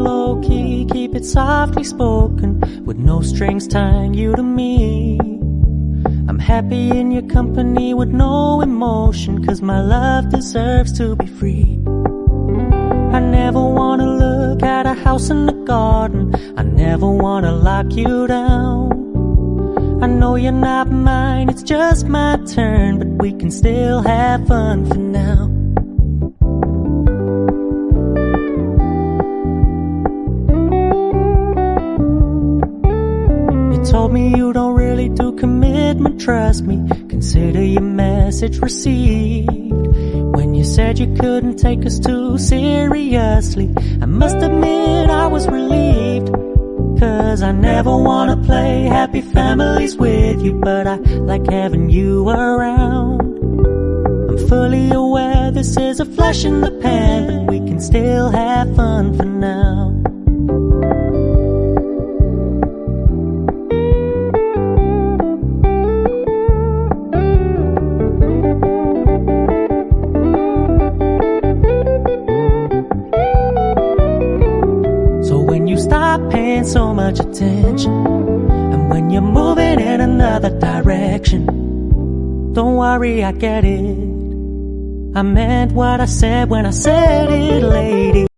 low-key, keep it softly spoken, with no strings tying you to me. I'm happy in your company with no emotion, 'cause my love deserves to be free. I never wanna look at a house in the garden, I never wanna lock you down. I know you're not mine, it's just my turn, but we can still have fun for now. You told me you don't really do commitment, trust me, consider your message received. When you said you couldn't take us too seriously, I must admit I was relieved. 'Cause I never wanna play happy families with you, but I like having you around. I'm fully aware this is a flash in the pan, but we can still have fun for now. Stop paying so much attention, and when you're moving in another direction, don't worry, I get it. I meant what I said when I said it, lady.